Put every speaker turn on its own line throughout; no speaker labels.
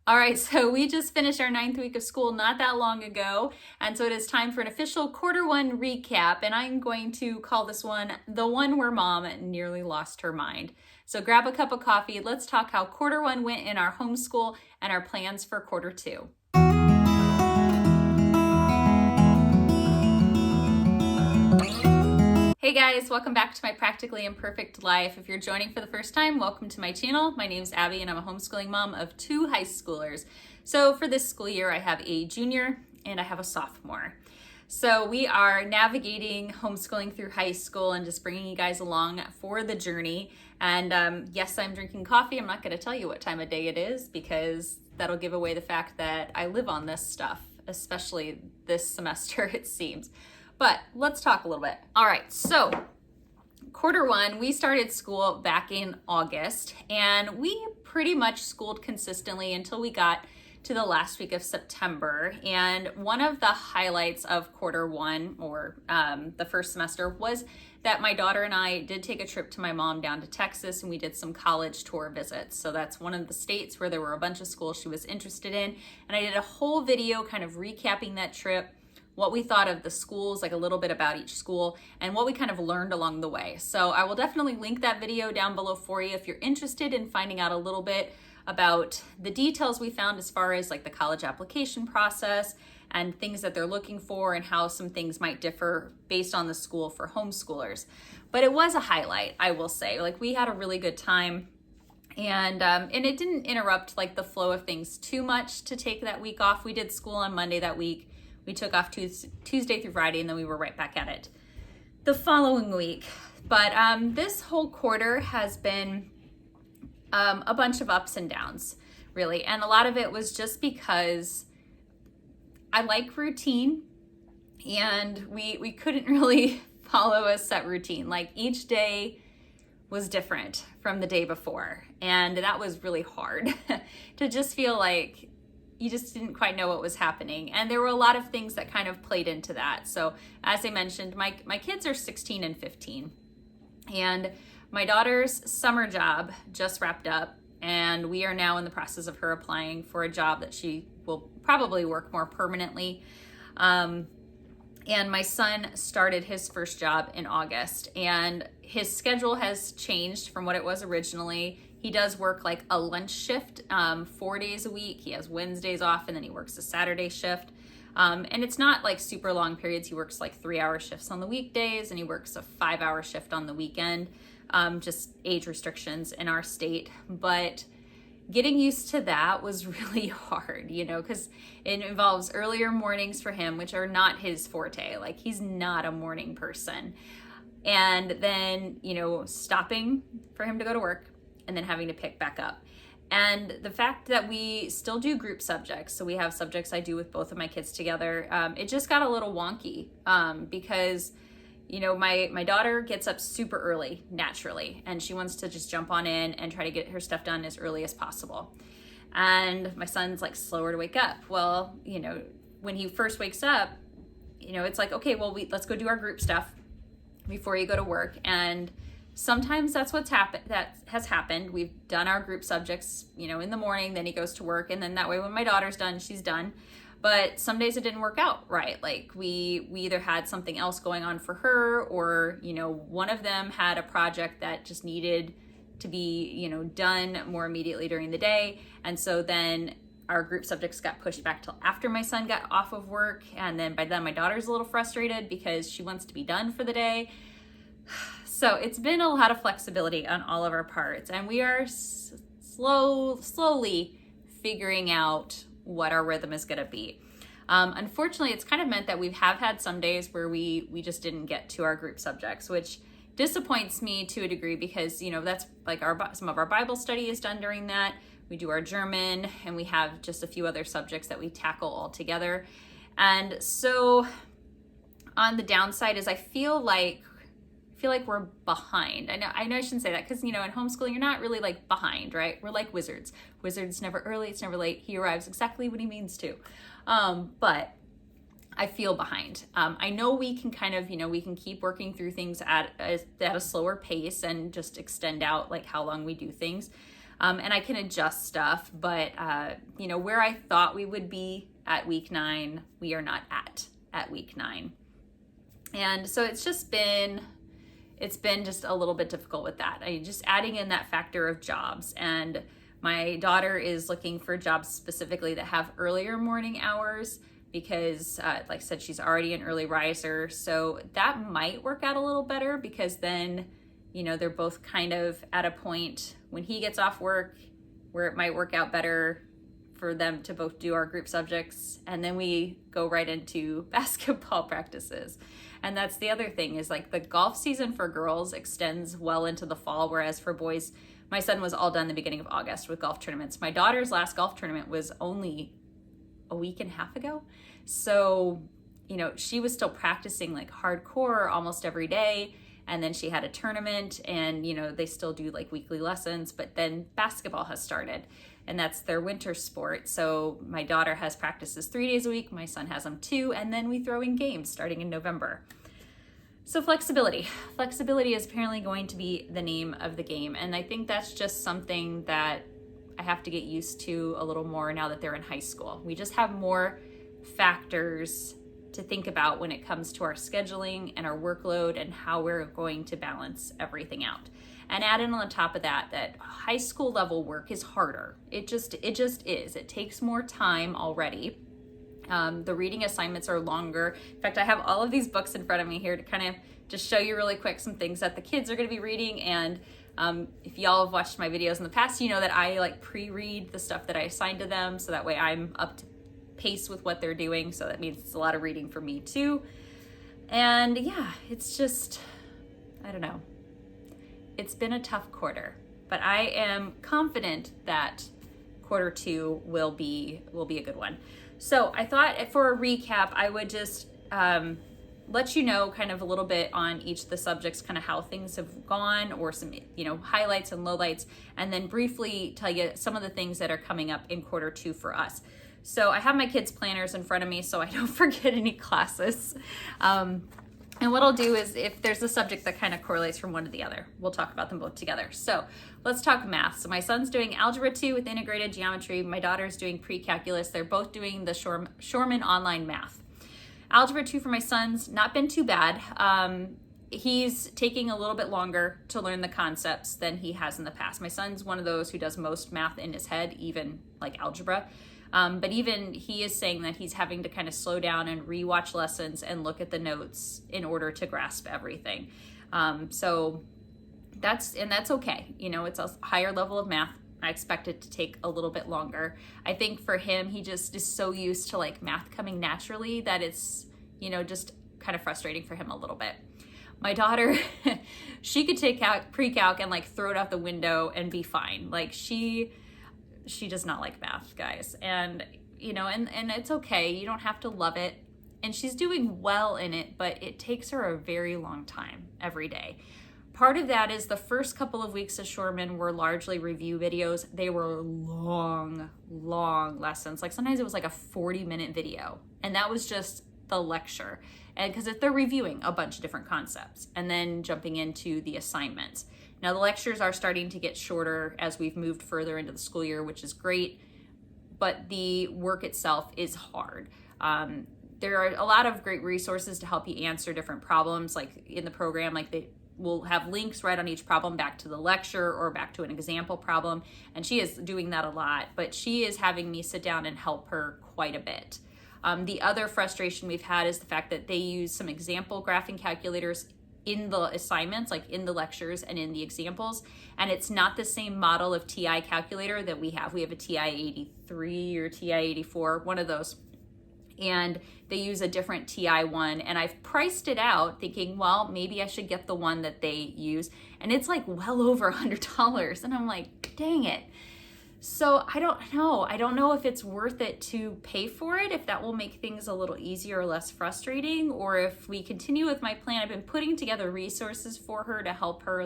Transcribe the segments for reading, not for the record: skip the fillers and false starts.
All right, so we just finished our 9th week of school not that long ago, and so it is time for an official quarter one recap, and I'm going to call this one the one where mom nearly lost her mind. So grab a cup of coffee, let's talk how quarter one went in our homeschool and our plans for quarter two. Hey guys, welcome back to my Practically Imperfect Life. If you're joining for the first time, welcome to my channel. My name's Abby and I'm a homeschooling mom of 2 high schoolers. So for this school year, I have a junior and I have a sophomore. So we are navigating homeschooling through high school and just bringing you guys along for the journey. And yes, I'm drinking coffee. I'm not going to tell you what time of day it is because that'll give away the fact that I live on this stuff, especially this semester, it seems. But let's talk a little bit. All right, so quarter one, we started school back in August, and we pretty much schooled consistently until we got to the last week of September. And one of the highlights of quarter one, or the first semester, was that my daughter and I did take a trip to my mom down to Texas, and we did some college tour visits. So that's one of the states where there were a bunch of schools she was interested in. And I did a whole video kind of recapping that trip, what we thought of the schools, like a little bit about each school, and what we kind of learned along the way. So I will definitely link that video down below for you if you're interested in finding out a little bit about the details we found as far as like the college application process and things that they're looking for and how some things might differ based on the school for homeschoolers. But it was a highlight, I will say. Like, we had a really good time. And it didn't interrupt like the flow of things too much to take that week off. We did school on Monday that week. We took off Tuesday through Friday, and then we were right back at it the following week. But this whole quarter has been a bunch of ups and downs, really. And a lot of it was just because I like routine, and we couldn't really follow a set routine. Like, each day was different from the day before. And that was really hard to just feel like you just didn't quite know what was happening. And there were a lot of things that kind of played into that. So as I mentioned, my kids are 16 and 15. And my daughter's summer job just wrapped up. And we are now in the process of her applying for a job that she will probably work more permanently. And my son started his first job in August. And his schedule has changed from what it was originally. He does work like a lunch shift 4 days a week. He has Wednesdays off, and then he works a Saturday shift. And it's not like super long periods. He works like 3-hour shifts on the weekdays, and he works a 5-hour shift on the weekend. Just age restrictions in our state. But getting used to that was really hard, because it involves earlier mornings for him, which are not his forte. Like, he's not a morning person. And then, stopping for him to go to work, and then having to pick back up. And the fact that we still do group subjects, so we have subjects I do with both of my kids together, it just got a little wonky because, my daughter gets up super early, naturally, and she wants to just jump on in and try to get her stuff done as early as possible. And my son's like slower to wake up. Well, when he first wakes up, it's like, okay, well, let's go do our group stuff before you go to work. And sometimes that's that has happened. We've done our group subjects, in the morning, then he goes to work, and then that way when my daughter's done, she's done. But some days it didn't work out right. Like, we either had something else going on for her, or, one of them had a project that just needed to be, done more immediately during the day. And so then our group subjects got pushed back till after my son got off of work. And then by then my daughter's a little frustrated because she wants to be done for the day. So it's been a lot of flexibility on all of our parts, and we are slowly figuring out what our rhythm is going to be. Unfortunately, it's kind of meant that we have had some days where we just didn't get to our group subjects, which disappoints me to a degree because, that's like some of our Bible study is done during that. We do our German, and we have just a few other subjects that we tackle all together. And so on the downside is I feel like we're behind. I know I shouldn't say that because, in homeschooling, you're not really like behind, right? We're like wizards. Wizard's never early, it's never late. He arrives exactly when he means to. But I feel behind. I know we can kind of, we can keep working through things at a slower pace and just extend out like how long we do things. And I can adjust stuff, but where I thought we would be at week 9, we are not at week 9. And so it's been just a little bit difficult with that. Just adding in that factor of jobs, and my daughter is looking for jobs specifically that have earlier morning hours because, like I said, she's already an early riser. So that might work out a little better because then, they're both kind of at a point when he gets off work where it might work out better for them to both do our group subjects. And then we go right into basketball practices. And that's the other thing is like the golf season for girls extends well into the fall, whereas for boys, my son was all done the beginning of August with golf tournaments. My daughter's last golf tournament was only a week and a half ago. So, she was still practicing like hardcore almost every day. And then she had a tournament and, they still do like weekly lessons, but then basketball has started and that's their winter sport. So my daughter has practices 3 days a week. My son has them 2. And then we throw in games starting in November. So flexibility is apparently going to be the name of the game. And I think that's just something that I have to get used to a little more now that they're in high school. We just have more factors to think about when it comes to our scheduling and our workload and how we're going to balance everything out. And add in on top of that high school level work is harder. It just is. It takes more time already. The reading assignments are longer. In fact, I have all of these books in front of me here to kind of just show you really quick some things that the kids are going to be reading. And if y'all have watched my videos in the past, you know that I like pre-read the stuff that I assign to them. So that way I'm up to pace with what they're doing. So that means it's a lot of reading for me too. And yeah, it's just, I don't know. It's been a tough quarter, but I am confident that quarter 2 will be a good one. So I thought for a recap, I would just let you know kind of a little bit on each of the subjects, kind of how things have gone or some, highlights and lowlights, and then briefly tell you some of the things that are coming up in quarter 2 for us. So I have my kids' planners in front of me so I don't forget any classes. And what I'll do is if there's a subject that kind of correlates from one to the other, we'll talk about them both together. So let's talk math. So my son's doing Algebra 2 with integrated geometry. My daughter's doing pre-calculus. They're both doing the Shorman online math. Algebra 2 for my son's not been too bad. He's taking a little bit longer to learn the concepts than he has in the past. My son's one of those who does most math in his head, even like algebra. But even he is saying that he's having to kind of slow down and rewatch lessons and look at the notes in order to grasp everything. So that's okay. It's a higher level of math. I expect it to take a little bit longer. I think for him, he just is so used to like math coming naturally that it's, just kind of frustrating for him a little bit. My daughter, she could take out pre-calc and like throw it out the window and be fine. Like she does not like math, guys. And, and it's okay. You don't have to love it. And she's doing well in it, but it takes her a very long time every day. Part of that is the first couple of weeks of Shorman were largely review videos. They were long lessons. Like sometimes it was like a 40-minute video. And that was just the lecture. And because if they're reviewing a bunch of different concepts and then jumping into the assignments. Now the lectures are starting to get shorter as we've moved further into the school year, which is great, but the work itself is hard. There are a lot of great resources to help you answer different problems, like in the program, like they will have links right on each problem back to the lecture or back to an example problem, and she is doing that a lot, but she is having me sit down and help her quite a bit. The other frustration we've had is the fact that they use some example graphing calculators in the assignments, like in the lectures and in the examples. And it's not the same model of TI calculator that we have. We have a TI 83 or TI 84, one of those. And they use a different TI one. And I've priced it out thinking, well, maybe I should get the one that they use. And it's like well over $100. And I'm like, dang it. So I don't know. I don't know if it's worth it to pay for it, if that will make things a little easier or less frustrating, or if we continue with my plan. I've been putting together resources for her to help her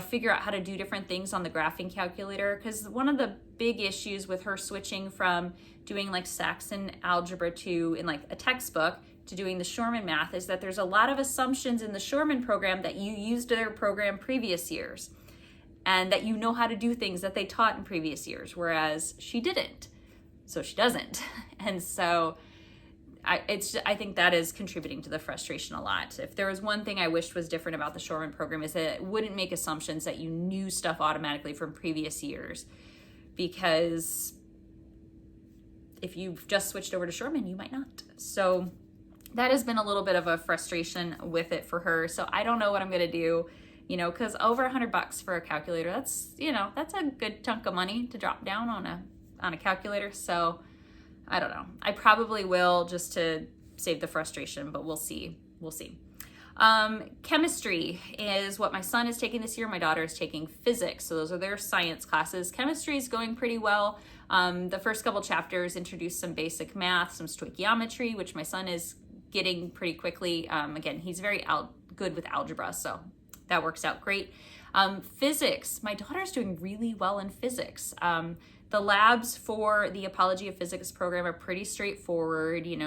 figure out how to do different things on the graphing calculator. Because one of the big issues with her switching from doing like Saxon Algebra 2 in like a textbook to doing the Shorman math is that there's a lot of assumptions in the Shorman program that you used in their program previous years. and that you know how to do things that they taught in previous years, whereas she didn't. So she doesn't. And so I think that is contributing to the frustration a lot. If there was one thing I wished was different about the Shoreman program, is that it wouldn't make assumptions that you knew stuff automatically from previous years. Because if you've just switched over to Shoreman, you might not. So that has been a little bit of a frustration with it for her. So I don't know what I'm going to do, because over $100 for a calculator, that's a good chunk of money to drop down on a calculator. So I don't know. I probably will, just to save the frustration, but we'll see. Chemistry is what my son is taking this year. My daughter is taking physics. So those are their science classes. Chemistry is going pretty well. The first couple chapters introduce some basic math, some stoichiometry, which my son is getting pretty quickly. Again, he's very good with algebra, so that works out great. Physics, my daughter's doing really well in physics. The labs for the Apology of Physics program are pretty straightforward. It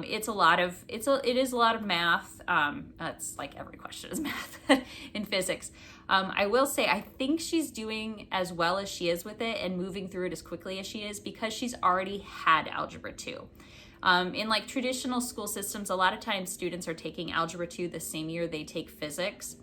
is a lot of math. It's like every question is math in physics. I will say, I think she's doing as well as she is with it and moving through it as quickly as she is because she's already had Algebra 2. In like traditional school systems, a lot of times students are taking Algebra 2 the same year they take physics.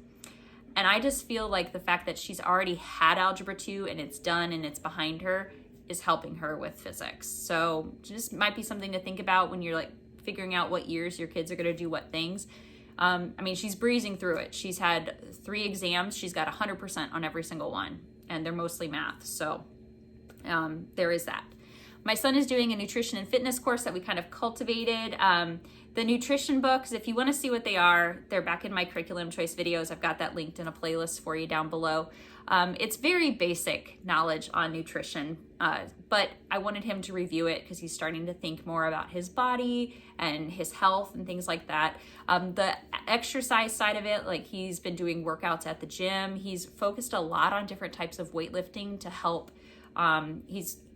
And I just feel like the fact that she's already had Algebra 2 and it's done and it's behind her is helping her with physics. So just might be something to think about when you're like figuring out what years your kids are going to do what things. She's breezing through it. She's had 3 exams. She's got 100% on every single one, and they're mostly math. So there is that. My son is doing a nutrition and fitness course that we kind of cultivated. The nutrition books, if you want to see what they are, they're back in my curriculum choice videos. I've got that linked in a playlist for you down below. It's very basic knowledge on nutrition, but I wanted him to review it because he's starting to think more about his body and his health and things like that. The exercise side of it, like he's been doing workouts at the gym. He's focused a lot on different types of weightlifting to help.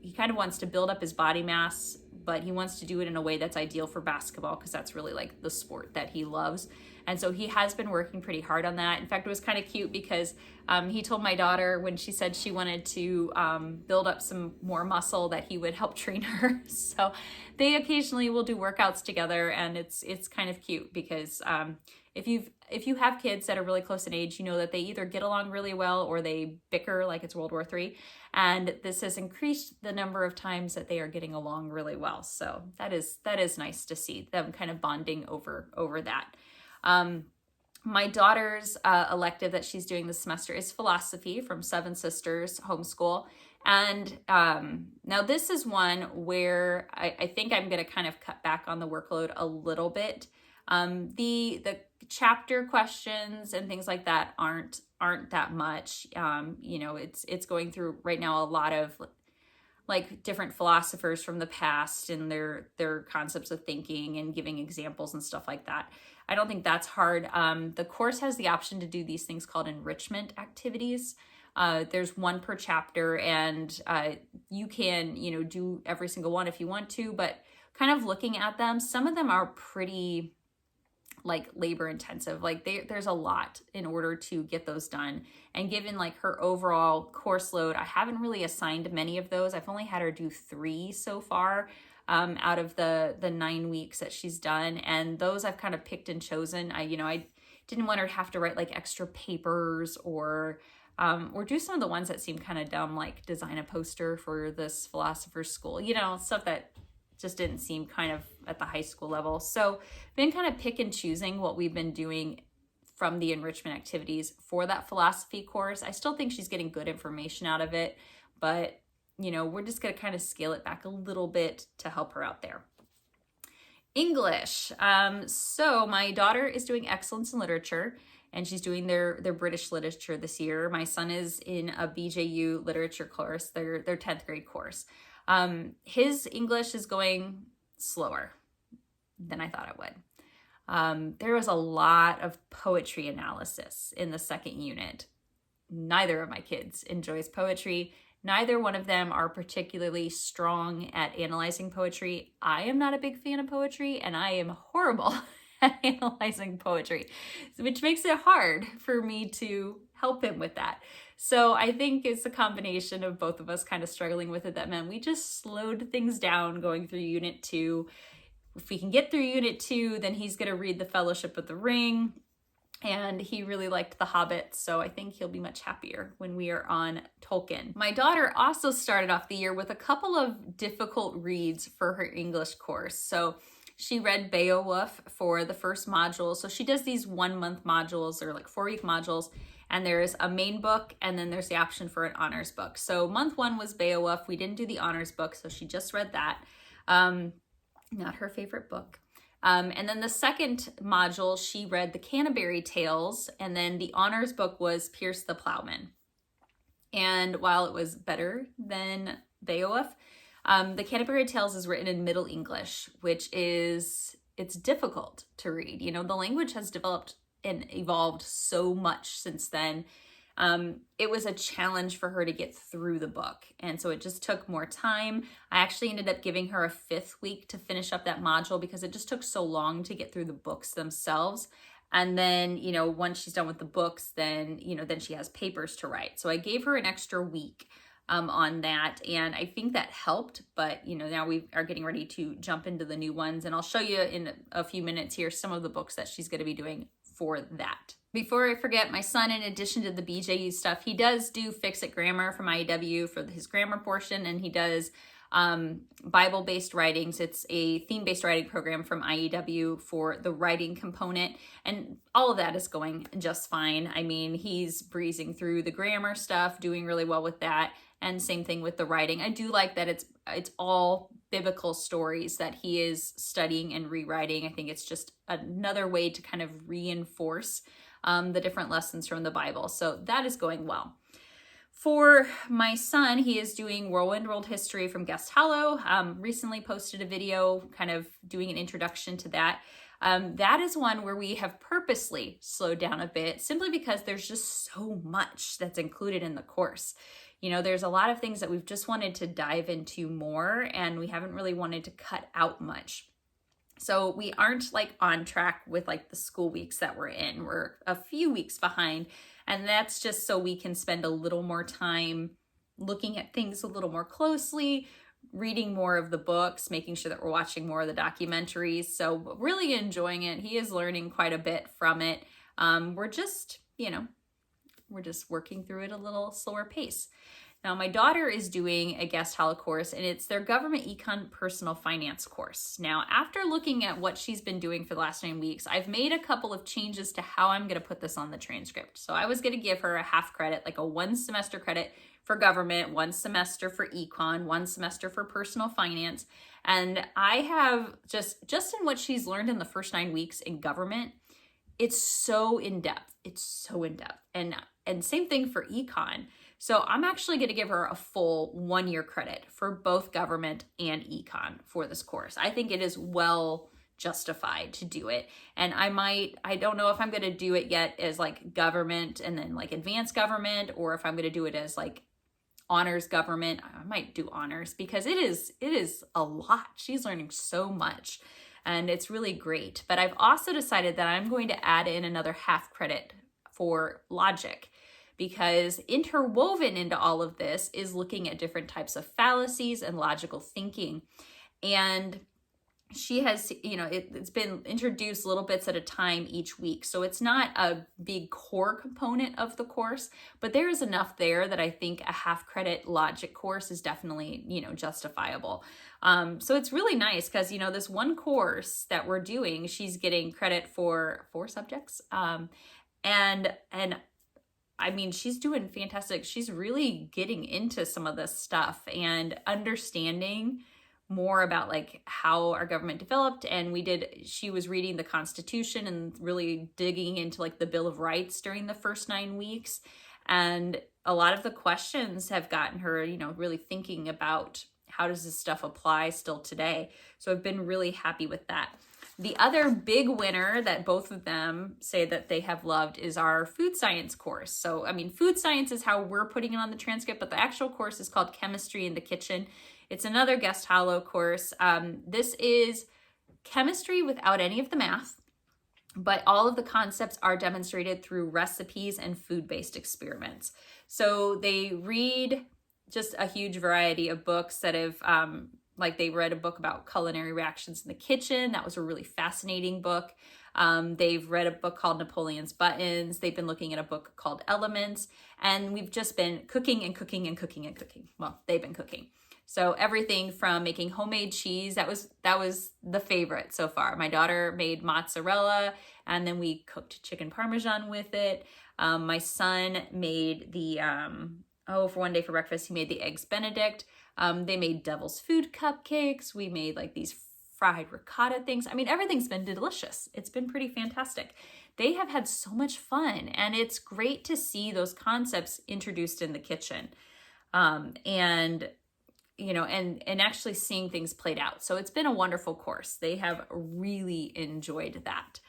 He kind of wants to build up his body mass, but he wants to do it in a way that's ideal for basketball because that's really like the sport that he loves. And so he has been working pretty hard on that. In fact, it was kind of cute because he told my daughter when she said she wanted to build up some more muscle that he would help train her. So they occasionally will do workouts together, and it's kind of cute because if you have kids that are really close in age, you know that they either get along really well or they bicker like it's World War III. And this has increased the number of times that they are getting along really well. So that is nice to see them kind of bonding over that. My daughter's elective that she's doing this semester is philosophy from Seven Sisters Homeschool. And now this is one where I think I'm going to kind of cut back on the workload a little bit. The chapter questions and things like that aren't that much. It's going through right now a lot of like different philosophers from the past and their concepts of thinking and giving examples and stuff like that. I don't think that's hard. The course has the option to do these things called enrichment activities. There's one per chapter, and you can, do every single one if you want to, but kind of looking at them, some of them are pretty like labor intensive. Like there's a lot in order to get those done. And given like her overall course load, I haven't really assigned many of those. I've only had her do 3 so far out of the 9 weeks that she's done. And those I've kind of picked and chosen. I didn't want her to have to write like extra papers or do some of the ones that seem kind of dumb, like design a poster for this philosopher's school, stuff that just didn't seem kind of at the high school level. So been kind of pick and choosing what we've been doing from the enrichment activities for that philosophy course. I still think she's getting good information out of it, but we're just going to kind of scale it back a little bit to help her out there. English. So my daughter is doing excellence in literature, and she's doing their British literature this year. My son is in a BJU literature course, their 10th grade course. His English is going slower than I thought it would. There was a lot of poetry analysis in the second unit. Neither of my kids enjoys poetry. Neither one of them are particularly strong at analyzing poetry. I am not a big fan of poetry, and I am horrible at analyzing poetry, which makes it hard for me to help him with that. So I think it's a combination of both of us kind of struggling with it that meant we just slowed things down going through Unit 2. If we can get through Unit 2, then he's going to read The Fellowship of the Ring. And he really liked The Hobbit, so I think he'll be much happier when we are on Tolkien. My daughter also started off the year with a couple of difficult reads for her English course. So she read Beowulf for the first module. So she does these 1-month modules or like 4-week modules, and there's a main book, and then there's the option for an honors book. So month 1 was Beowulf. We didn't do the honors book, so she just read that. Not her favorite book. And then the second module, she read the Canterbury Tales, and then the honors book was Pierce the Plowman. And while it was better than Beowulf, the Canterbury Tales is written in Middle English, which is, it's difficult to read. You know, the language has developed and evolved so much since then. It was a challenge for her to get through the book. And so it just took more time. I actually ended up giving her a 5th week to finish up that module because it just took so long to get through the books themselves. And then, you know, once she's done with the books, then, you know, then she has papers to write. So I gave her an extra week on that. And I think that helped, but you know, now we are getting ready to jump into the new ones. And I'll show you in a few minutes here some of the books that she's going to be doing for that. Before I forget, my son, in addition to the BJU stuff, he does do Fix-It Grammar from IEW for his grammar portion, and he does Bible-based writings. It's a theme-based writing program from IEW for the writing component, and all of that is going just fine. I mean, he's breezing through the grammar stuff, doing really well with that, and same thing with the writing. I do like that it's all biblical stories that he is studying and rewriting. I think it's just another way to kind of reinforce the different lessons from the Bible. So that is going well. For my son, he is doing Whirlwind World History from Guest Hollow. Recently posted a video kind of doing an introduction to that. That is one where we have purposely slowed down a bit simply because there's just so much that's included in the course. You know, there's a lot of things that we've just wanted to dive into more, and we haven't really wanted to cut out much. So we aren't like on track with like the school weeks that we're in. We're a few weeks behind, and that's just so we can spend a little more time looking at things a little more closely, reading more of the books, making sure that we're watching more of the documentaries. So really enjoying it. He is learning quite a bit from it. We're just, you know, we're just working through it a little slower pace. Now, my daughter is doing a Guest Hollow course, and it's their Government Econ Personal Finance course. Now, after looking at what she's been doing for the last 9 weeks, I've made a couple of changes to how I'm going to put this on the transcript. So I was going to give her a half credit, like a 1 semester credit for government, 1 semester for econ, 1 semester for personal finance. And I have just in what she's learned in the first 9 weeks in government, it's so in-depth. It's so in-depth. And same thing for econ. So I'm actually going to give her a full 1-year credit for both government and econ for this course. I think it is well justified to do it. And I don't know if I'm going to do it yet as like government and then like advanced government, or if I'm going to do it as like honors government. I might do honors because it is a lot. She's learning so much, and it's really great. But I've also decided that I'm going to add in another half credit for logic, because interwoven into all of this is looking at different types of fallacies and logical thinking. And she has, you know, it's been introduced little bits at a time each week. So it's not a big core component of the course, but there is enough there that I think a half credit logic course is definitely, you know, justifiable. So it's really nice because, you know, this one course that we're doing, she's getting credit for 4 subjects. And I mean, she's doing fantastic. She's really getting into some of this stuff and understanding more about like how our government developed. And she was reading the Constitution and really digging into like the Bill of Rights during the first 9 weeks. And a lot of the questions have gotten her, you know, really thinking about how does this stuff apply still today. So I've been really happy with that. The other big winner that both of them say that they have loved is our food science course. So, I mean, food science is how we're putting it on the transcript, but the actual course is called Chemistry in the Kitchen. It's another Guest Hollow course. This is chemistry without any of the math. but all of the concepts are demonstrated through recipes and food-based experiments. So they read just a huge variety of books that have, like they read a book about culinary reactions in the kitchen. That was a really fascinating book. They've read a book called Napoleon's Buttons. They've been looking at a book called Elements, and we've just been cooking and cooking and cooking and cooking. Well, they've been cooking. So everything from making homemade cheese, that was the favorite so far. My daughter made mozzarella, and then we cooked chicken parmesan with it. My son made the, for one day for breakfast, he made the eggs Benedict. They made devil's food cupcakes. We made like these fried ricotta things. I mean, everything's been delicious. It's been pretty fantastic. They have had so much fun, and it's great to see those concepts introduced in the kitchen. And actually seeing things played out. So it's been a wonderful course. They have really enjoyed that.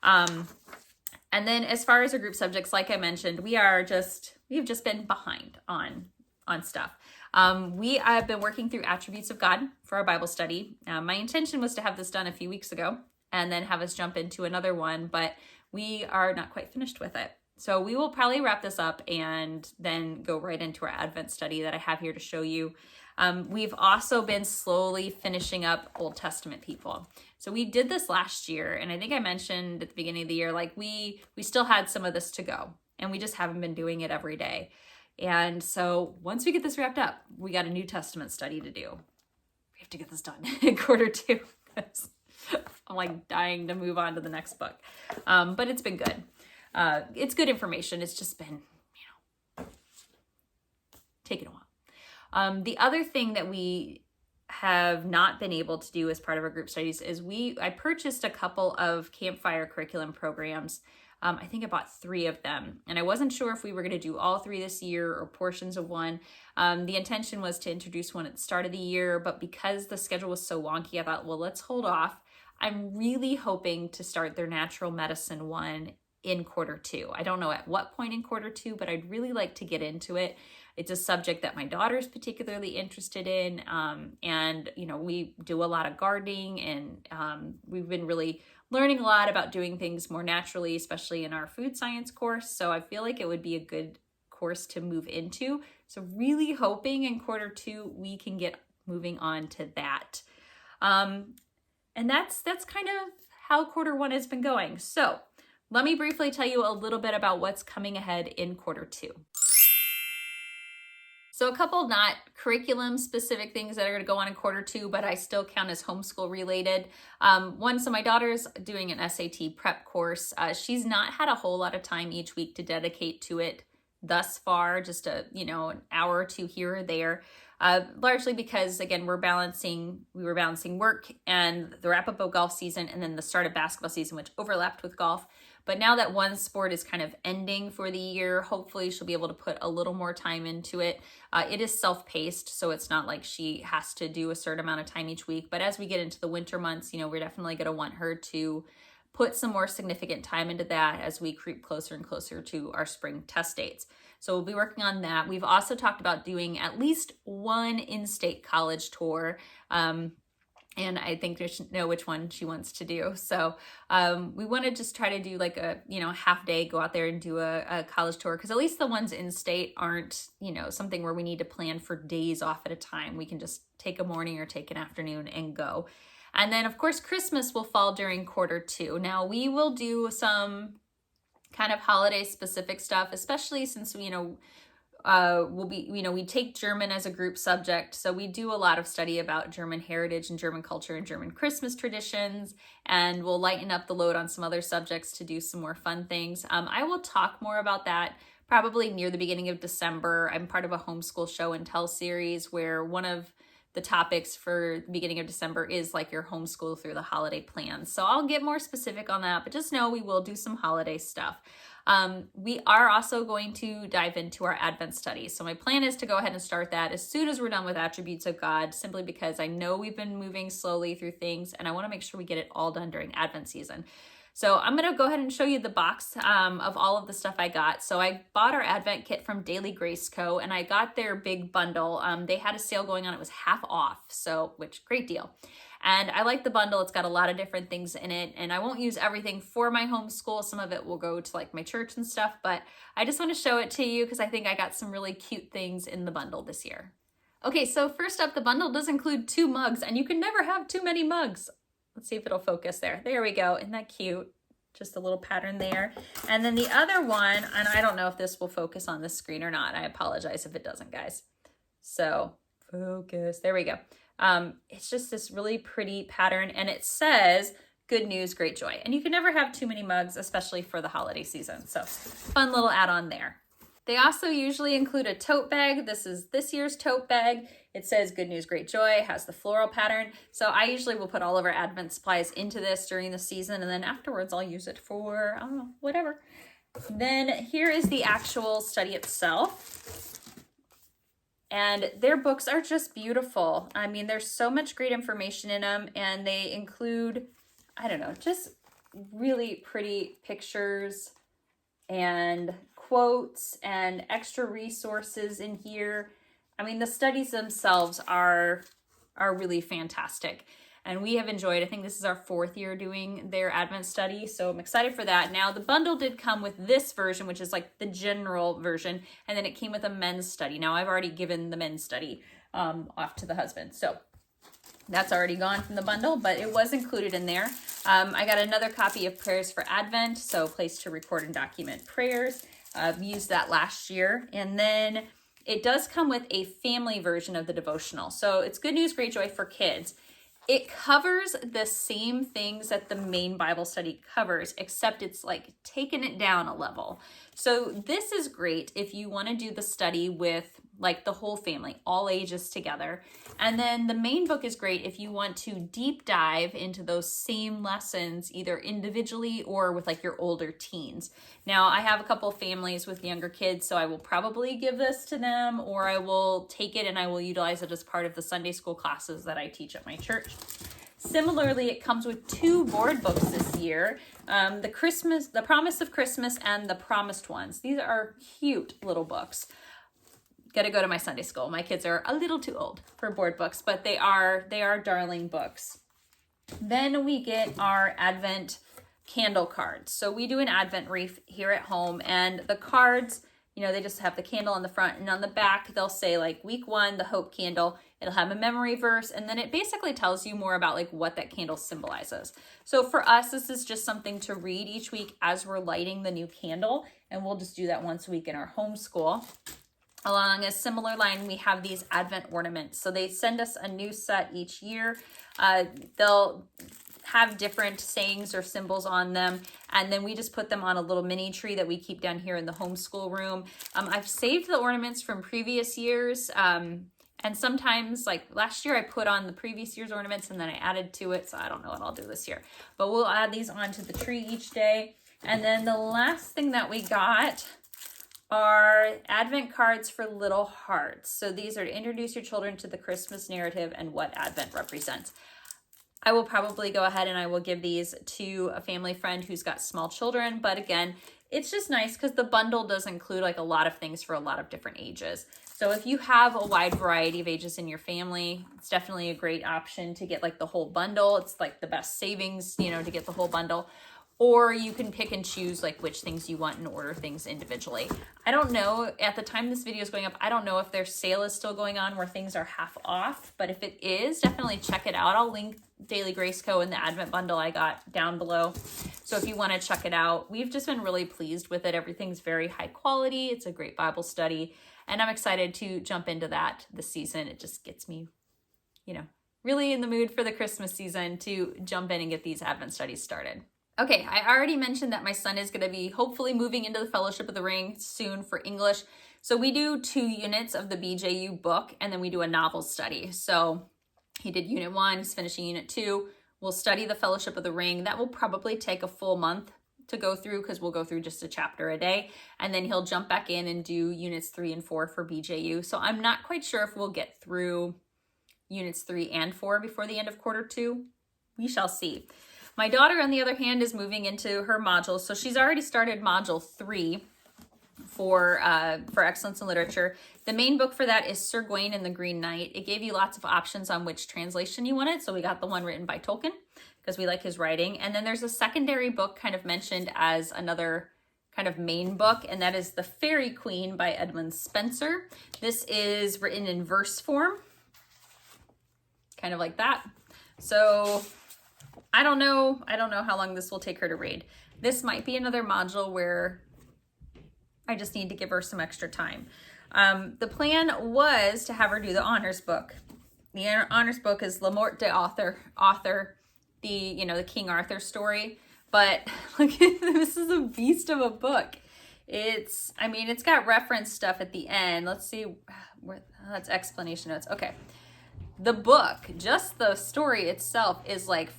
And then as far as our group subjects, like I mentioned, we've just been behind on stuff. We have been working through Attributes of God for our Bible study. My intention was to have this done a few weeks ago and then have us jump into another one, but we are not quite finished with it. So we will probably wrap this up and then go right into our Advent study that I have here to show you. We've also been slowly finishing up Old Testament people. So we did this last year, and I think I mentioned at the beginning of the year, like we still had some of this to go, and we just haven't been doing it every day. And so once we get this wrapped up, we got a New Testament study to do. We have to get this done in quarter 2. I'm like dying to move on to the next book. But it's been good. It's good information. It's just been, taking a while. The other thing that we have not been able to do as part of our group studies is I purchased a couple of Campfire curriculum programs. I think I bought 3 of them, and I wasn't sure if we were going to do all 3 this year or portions of one. The intention was to introduce one at the start of the year, but because the schedule was so wonky, I thought, well, let's hold off. I'm really hoping to start their natural medicine one in quarter 2. I don't know at what point in quarter 2, but I'd really like to get into it. It's a subject that my daughter's particularly interested in. And, we do a lot of gardening, and we've been really learning a lot about doing things more naturally, especially in our food science course. So I feel like it would be a good course to move into. So really hoping in quarter 2, we can get moving on to that. And that's kind of how quarter 1 has been going. So let me briefly tell you a little bit about what's coming ahead in quarter 2. So a couple not curriculum specific things that are going to go on in quarter 2, but I still count as homeschool related. So my daughter's doing an SAT prep course. She's not had a whole lot of time each week to dedicate to it thus far, just an hour or 2 here or there. Largely because, again, we were balancing work and the wrap up of golf season and then the start of basketball season, which overlapped with golf. But now that one sport is kind of ending for the year, hopefully she'll be able to put a little more time into it. It is self-paced, so it's not like she has to do a certain amount of time each week. But as we get into the winter months, we're definitely going to want her to put some more significant time into that as we creep closer and closer to our spring test dates. So we'll be working on that. We've also talked about doing at least one in-state college tour. And I think we should know which one she wants to do. So we want to just try to do like a, half day, go out there and do a college tour. Because at least the ones in state aren't, something where we need to plan for days off at a time. We can just take a morning or take an afternoon and go. And then, of course, Christmas will fall during quarter 2. Now, we will do some kind of holiday specific stuff, especially since, we take German as a group subject. So we do a lot of study about German heritage and German culture and German Christmas traditions, and we'll lighten up the load on some other subjects to do some more fun things. I will talk more about that probably near the beginning of December. I'm part of a homeschool show and tell series where one of the topics for the beginning of December is like your homeschool through the holiday plans. So I'll get more specific on that, but just know we will do some holiday stuff. We are also going to dive into our Advent studies. So my plan is to go ahead and start that as soon as we're done with Attributes of God, simply because I know we've been moving slowly through things and I want to make sure we get it all done during Advent season. So I'm gonna go ahead and show you the box of all of the stuff I got. So I bought our Advent kit from Daily Grace Co. and I got their big bundle. They had a sale going on, it was half off, so great deal. And I like the bundle, it's got a lot of different things in it, and I won't use everything for my homeschool. Some of it will go to like my church and stuff, but I just wanna show it to you because I think I got some really cute things in the bundle this year. Okay, so first up, the bundle does include 2 mugs, and you can never have too many mugs. Let's see if it'll focus there. There we go, isn't that cute? Just a little pattern there. And then the other one, and I don't know if this will focus on the screen or not. I apologize if it doesn't, guys. So focus, there we go. It's just this really pretty pattern, and it says, good news, great joy. And you can never have too many mugs, especially for the holiday season. So fun little add-on there. They also usually include a tote bag. This is this year's tote bag. It says good news, great joy, has the floral pattern. So I usually will put all of our Advent supplies into this during the season, and then afterwards I'll use it for, I don't know, whatever. Then here is the actual study itself. And their books are just beautiful. I mean, there's so much great information in them, and they include, I don't know, just really pretty pictures and quotes and extra resources in here. I mean, the studies themselves are really fantastic, and we have enjoyed, I think this is our 4th year doing their Advent study, so I'm excited for that. Now, the bundle did come with this version, which is like the general version, and then it came with a men's study. Now, I've already given the men's study off to the husband, so that's already gone from the bundle, but it was included in there. I got another copy of Prayers for Advent, so a place to record and document prayers. I've used that last year. And then it does come with a family version of the devotional. So it's Good News, Great Joy for kids. It covers the same things that the main Bible study covers, except it's like taken it down a level. So this is great if you want to do the study with like the whole family, all ages together. And then the main book is great if you want to deep dive into those same lessons, either individually or with like your older teens. Now, I have a couple of families with younger kids, so I will probably give this to them, or I will take it and I will utilize it as part of the Sunday school classes that I teach at my church. Similarly, it comes with 2 board books this year, the Promise of Christmas and the Promised Ones. These are cute little books. Gotta go to my Sunday school. My kids are a little too old for board books, but they are darling books. Then we get our Advent candle cards. So we do an Advent wreath here at home, and the cards, you know, they just have the candle on the front, and on the back they'll say like week 1, the hope candle. It'll have a memory verse, and then it basically tells you more about like what that candle symbolizes. So for us, this is just something to read each week as we're lighting the new candle, and we'll just do that once a week in our homeschool. Along a similar line, we have these Advent ornaments. So they send us a new set each year. They'll have different sayings or symbols on them, and then we just put them on a little mini tree that we keep down here in the homeschool room. I've saved the ornaments from previous years, and sometimes, like last year, I put on the previous year's ornaments and then I added to it, so I don't know what I'll do this year. But we'll add these onto the tree each day. And then the last thing that we got are Advent cards for little hearts. So these are to introduce your children to the Christmas narrative and what Advent represents. I will probably go ahead and I will give these to a family friend who's got small children. But again, it's just nice because the bundle does include like a lot of things for a lot of different ages. So if you have a wide variety of ages in your family, it's definitely a great option to get like the whole bundle. It's like the best savings, you know, to get the whole bundle. Or you can pick and choose like which things you want and order things individually. I don't know, at the time this video is going up, I don't know if their sale is still going on where things are half off, but if it is, definitely check it out. I'll link Daily Grace Co. and the Advent bundle I got down below. So if you want to check it out, we've just been really pleased with it. Everything's very high quality. It's a great Bible study, and I'm excited to jump into that this season. It just gets me, you know, really in the mood for the Christmas season to jump in and get these Advent studies started. Okay, I already mentioned that my son is going to be hopefully moving into the Fellowship of the Ring soon for English. So we do 2 units of the BJU book, and then we do a novel study. So he did unit 1, he's finishing unit 2. We'll study the Fellowship of the Ring. That will probably take a full month to go through because we'll go through just a chapter a day. And then he'll jump back in and do units 3 and 4 for BJU. So I'm not quite sure if we'll get through units 3 and 4 before the end of quarter 2. We shall see. My daughter, on the other hand, is moving into her modules. So she's already started module 3 for Excellence in Literature. The main book for that is Sir Gawain and the Green Knight. It gave you lots of options on which translation you wanted. So we got the one written by Tolkien because we like his writing. And then there's a secondary book kind of mentioned as another kind of main book, and that is The Fairy Queen by Edmund Spenser. This is written in verse form, kind of like that. So I don't know how long this will take her to read. This might be another module where I just need to give her some extra time. The plan was to have her do the honors book. The honors book is La Morte d'Arthur, the King Arthur story. But look at this, is a beast of a book. It's got reference stuff at the end. Let's see, that's explanation notes. Okay. The book, just the story itself, is like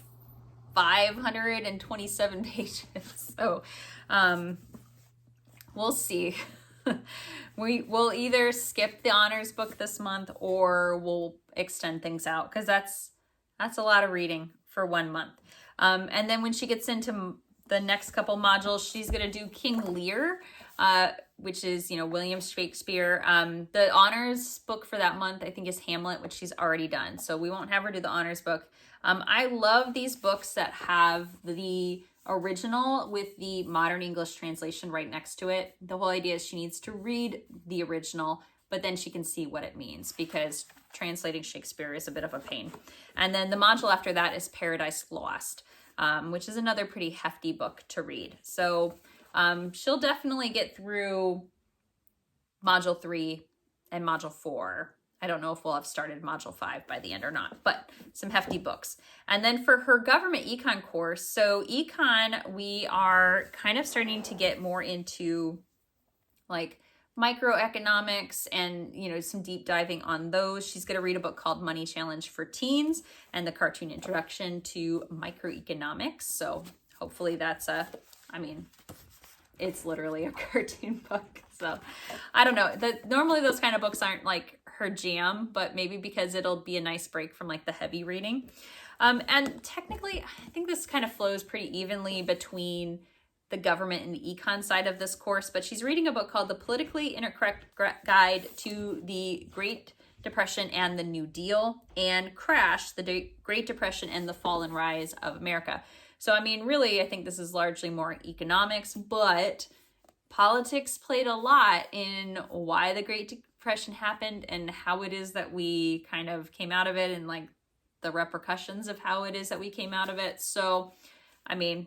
527 pages. So we'll see. We'll either skip the honors book this month or we'll extend things out, because that's a lot of reading for 1 month. And then when she gets into the next couple modules, she's going to do King Lear, which is, William Shakespeare. The honors book for that month, I think, is Hamlet, which she's already done. So we won't have her do the honors book. I love these books that have the original with the modern English translation right next to it. The whole idea is she needs to read the original, but then she can see what it means, because translating Shakespeare is a bit of a pain. And then the module after that is Paradise Lost, which is another pretty hefty book to read. So she'll definitely get through module 3 and module 4. I don't know if we'll have started module 5 by the end or not, but some hefty books. And then for her government econ course, so econ, we are kind of starting to get more into like microeconomics and, some deep diving on those. She's going to read a book called Money Challenge for Teens and the Cartoon Introduction to Microeconomics. So hopefully that's it's literally a cartoon book. So I don't know. Normally those kind of books aren't like her jam, but maybe because it'll be a nice break from like the heavy reading. And technically, I think this kind of flows pretty evenly between the government and the econ side of this course, but she's reading a book called The Politically Incorrect Guide to the Great Depression and the New Deal, and Crash, the Great Depression and the Fall and Rise of America. So, really, I think this is largely more economics, but politics played a lot in why the Great Depression happened and how it is that we kind of came out of it, and like the repercussions of how it is that we came out of it. So,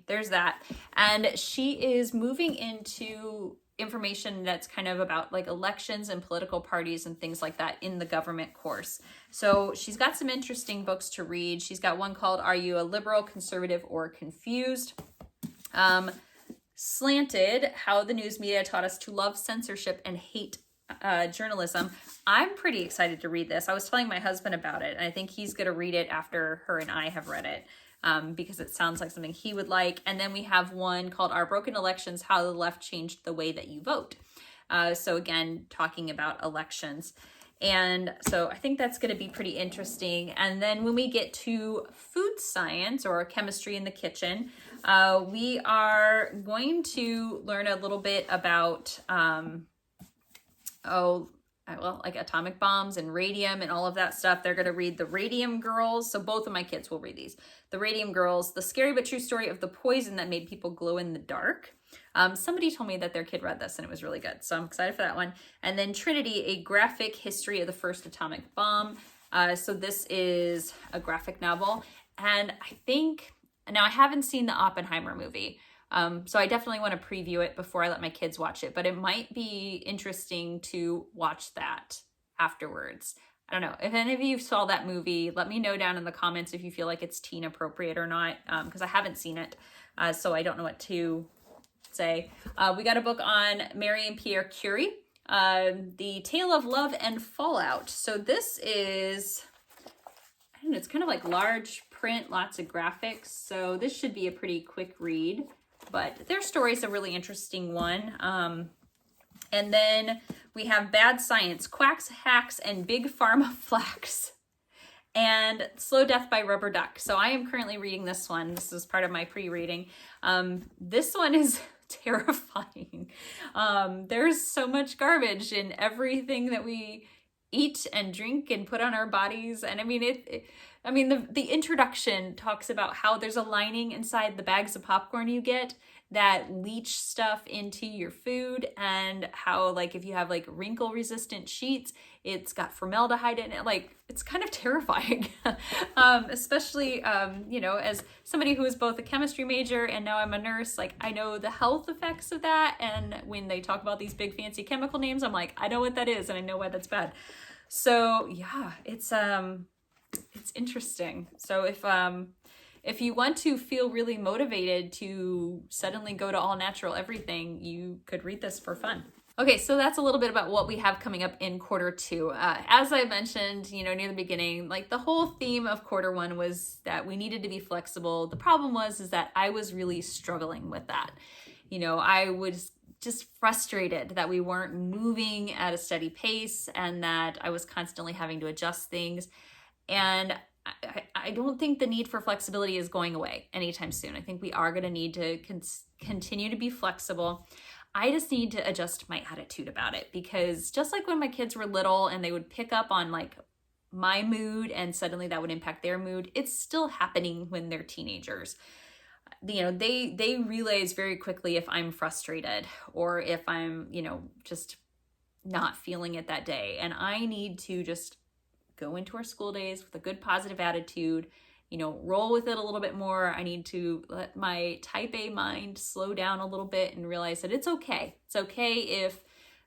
there's that. And she is moving into information that's kind of about like elections and political parties and things like that in the government course. So she's got some interesting books to read. She's got one called Are You a Liberal, Conservative, or Confused? Slanted, How the News Media Taught Us to Love Censorship and Hate Journalism. I'm pretty excited to read this. I was telling my husband about it, and I think he's going to read it after her and I have read it. Because it sounds like something he would like. And then we have one called Our Broken Elections, How the Left Changed the Way That You Vote. So again, talking about elections. And so I think that's going to be pretty interesting. And then when we get to food science or chemistry in the kitchen, we are going to learn a little bit about, like atomic bombs and radium and all of that stuff. They're going to read The Radium Girls. So both of my kids will read these. The Radium Girls, The Scary But True Story of the Poison That Made People Glow in the Dark. Somebody told me that their kid read this and it was really good. So I'm excited for that one. And then Trinity, A Graphic History of the First Atomic Bomb. So this is a graphic novel. And I haven't seen the Oppenheimer movie. So I definitely want to preview it before I let my kids watch it, but it might be interesting to watch that afterwards. I don't know. If any of you saw that movie, let me know down in the comments if you feel like it's teen appropriate or not, because I haven't seen it, so I don't know what to say. We got a book on Marie and Pierre Curie, The Tale of Love and Fallout. So this is, I don't know, it's kind of like large print, lots of graphics. So this should be a pretty quick read. But their story is a really interesting one. And then we have Bad Science, Quacks, Hacks, and Big Pharma Flax. and Slow Death by Rubber Duck. So I am currently reading this one. This is part of my pre-reading. This one is terrifying. There's so much garbage in everything that we eat and drink and put on our bodies. And I mean, the introduction talks about how there's a lining inside the bags of popcorn you get that leach stuff into your food, and how like if you have like wrinkle resistant sheets, it's got formaldehyde in it. Like, it's kind of terrifying. Especially you know, as somebody who is both a chemistry major and now I'm a nurse, like I know the health effects of that, and when they talk about these big fancy chemical names, I'm like, I know what that is and I know why that's bad. So yeah, it's interesting. So if you want to feel really motivated to suddenly go to all natural everything, you could read this for fun. Okay, so that's a little bit about what we have coming up in Q2. As I mentioned, you know, near the beginning, like the whole theme of Q1 was that we needed to be flexible. The problem is that I was really struggling with that. You know, I was just frustrated that we weren't moving at a steady pace and that I was constantly having to adjust things. And I don't think the need for flexibility is going away anytime soon. I think we are going to need to continue to be flexible. I just need to adjust my attitude about it, because just like when my kids were little and they would pick up on like my mood and suddenly that would impact their mood, it's still happening when they're teenagers. You know, they realize very quickly if I'm frustrated or if I'm, you know, just not feeling it that day. And I need to just go into our school days with a good positive attitude, you know, roll with it a little bit more. I need to let my type A mind slow down a little bit and realize that it's okay. It's okay if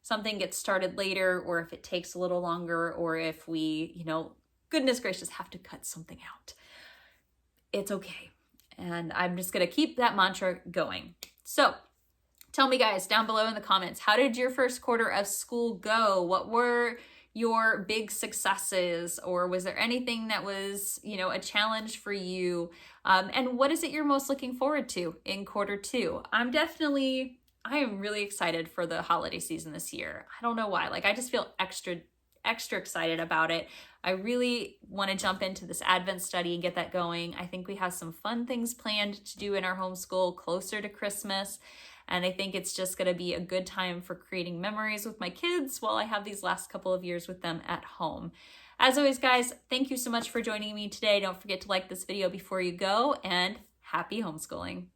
something gets started later, or if it takes a little longer, or if we, you know, goodness gracious, have to cut something out. It's okay. And I'm just going to keep that mantra going. So tell me guys down below in the comments, how did your first quarter of school go? What were your big successes, or was there anything that was, you know, a challenge for you? And what is it you're most looking forward to in Q2? I am really excited for the holiday season this year. I don't know why. Like, I just feel extra excited about it. I really want to jump into this Advent study and get that going. I think we have some fun things planned to do in our homeschool closer to Christmas. And I think it's just going to be a good time for creating memories with my kids while I have these last couple of years with them at home. As always, guys, thank you so much for joining me today. Don't forget to like this video before you go, and happy homeschooling.